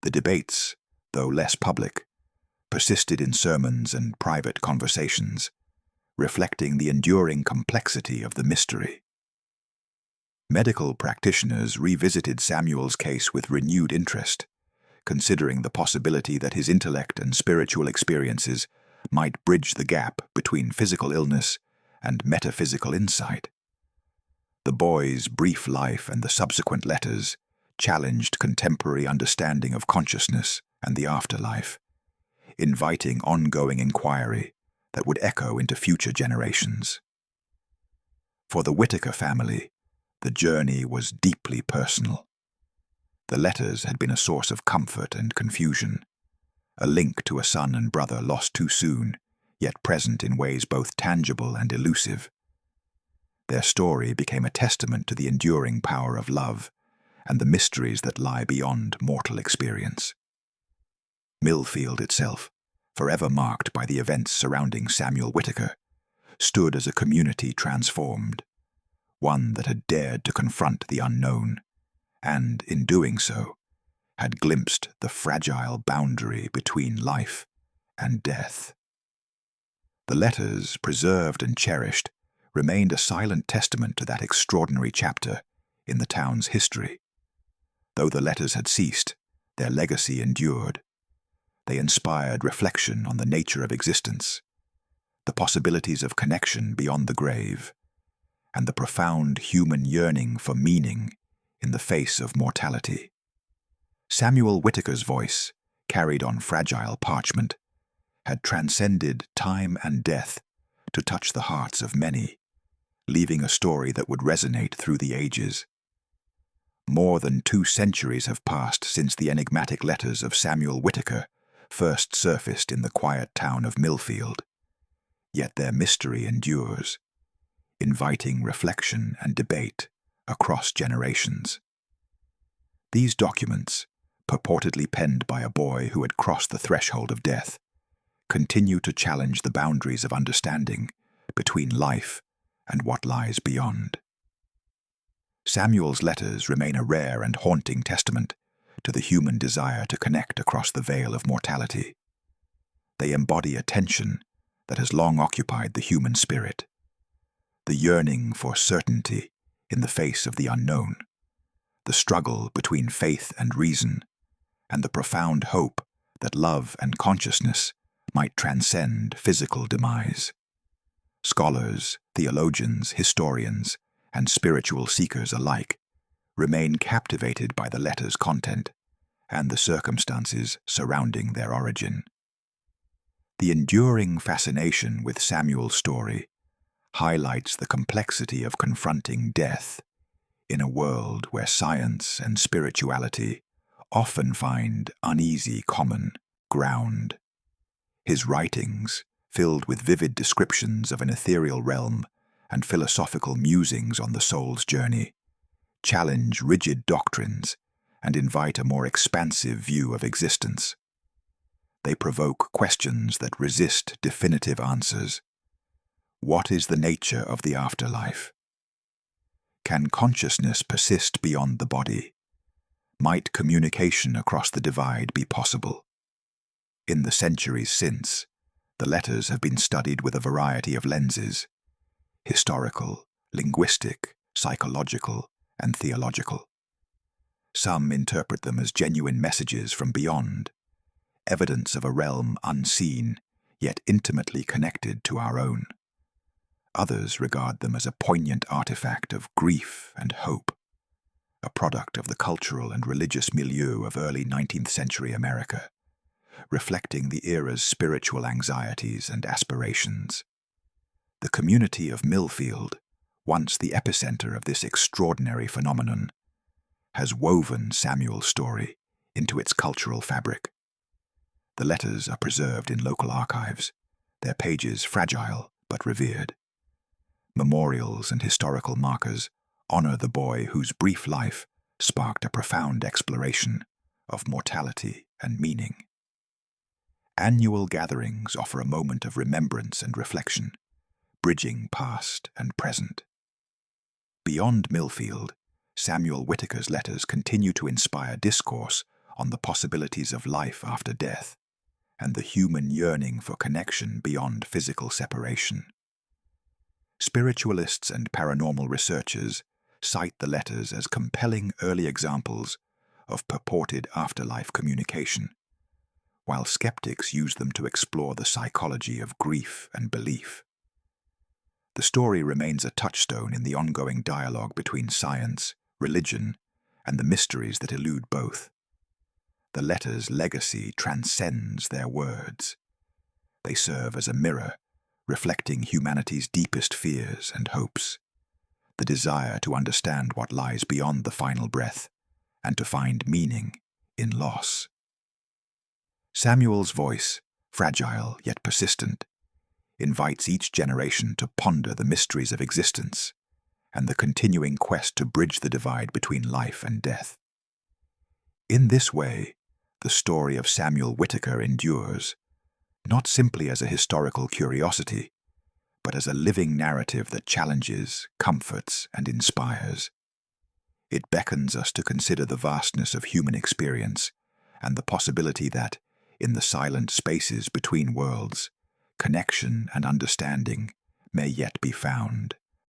The debates, though less public, persisted in sermons and private conversations, reflecting the enduring complexity of the mystery. Medical practitioners revisited Samuel's case with renewed interest, considering the possibility that his intellect and spiritual experiences might bridge the gap between physical illness and metaphysical insight. The boy's brief life and the subsequent letters challenged contemporary understanding of consciousness and the afterlife, inviting ongoing inquiry that would echo into future generations. For the Whittaker family, The journey was deeply personal. The letters had been a source of comfort and confusion, a link to a son and brother lost too soon, yet present in ways both tangible and elusive. Their story became a testament to the enduring power of love and the mysteries that lie beyond mortal experience. Millfield itself, forever marked by the events surrounding Samuel Whittaker, stood as a community transformed, one that had dared to confront the unknown, and, in doing so, had glimpsed the fragile boundary between life and death. The letters, preserved and cherished, remained a silent testament to that extraordinary chapter in the town's history. Though the letters had ceased, their legacy endured. They inspired reflection on the nature of existence, the possibilities of connection beyond the grave, and the profound human yearning for meaning in the face of mortality. Samuel Whittaker's voice, carried on fragile parchment, had transcended time and death to touch the hearts of many, leaving a story that would resonate through the ages. More than 2 centuries have passed since the enigmatic letters of Samuel Whittaker first surfaced in the quiet town of Millfield, yet their mystery endures, inviting reflection and debate across generations. These documents, purportedly penned by a boy who had crossed the threshold of death, continue to challenge the boundaries of understanding between life and what lies beyond. Samuel's letters remain a rare and haunting testament to the human desire to connect across the veil of mortality. They embody a tension that has long occupied the human spirit, the yearning for certainty in the face of the unknown, the struggle between faith and reason, and the profound hope that love and consciousness might transcend physical demise. Scholars, theologians, historians, and spiritual seekers alike remain captivated by the letters' content and the circumstances surrounding their origin. The enduring fascination with Samuel's story highlights the complexity of confronting death in a world where science and spirituality often find uneasy common ground. His writings, filled with vivid descriptions of an ethereal realm and philosophical musings on the soul's journey, challenge rigid doctrines and invite a more expansive view of existence. They provoke questions that resist definitive answers. What is the nature of the afterlife? Can consciousness persist beyond the body? Might communication across the divide be possible? In the centuries since, the letters have been studied with a variety of lenses: historical, linguistic, psychological, and theological. Some interpret them as genuine messages from beyond, evidence of a realm unseen, yet intimately connected to our own. Others regard them as a poignant artifact of grief and hope, a product of the cultural and religious milieu of early 19th century America, reflecting the era's spiritual anxieties and aspirations. The community of Millfield, once the epicenter of this extraordinary phenomenon, has woven Samuel's story into its cultural fabric. The letters are preserved in local archives, their pages fragile but revered. Memorials and historical markers honor the boy whose brief life sparked a profound exploration of mortality and meaning. Annual gatherings offer a moment of remembrance and reflection, bridging past and present. Beyond Millfield, Samuel Whittaker's letters continue to inspire discourse on the possibilities of life after death and the human yearning for connection beyond physical separation. Spiritualists and paranormal researchers cite the letters as compelling early examples of purported afterlife communication, while skeptics use them to explore the psychology of grief and belief. The story remains a touchstone in the ongoing dialogue between science, religion, and the mysteries that elude both. The letters' legacy transcends their words. They serve as a mirror, reflecting humanity's deepest fears and hopes. the desire to understand what lies beyond the final breath and to find meaning in loss. Samuel's voice, fragile yet persistent, invites each generation to ponder the mysteries of existence and the continuing quest to bridge the divide between life and death. In this way, the story of Samuel Whitaker endures, not simply as a historical curiosity, but as a living narrative that challenges, comforts, and inspires. It beckons us to consider the vastness of human experience and the possibility that, in the silent spaces between worlds, connection and understanding may yet be found.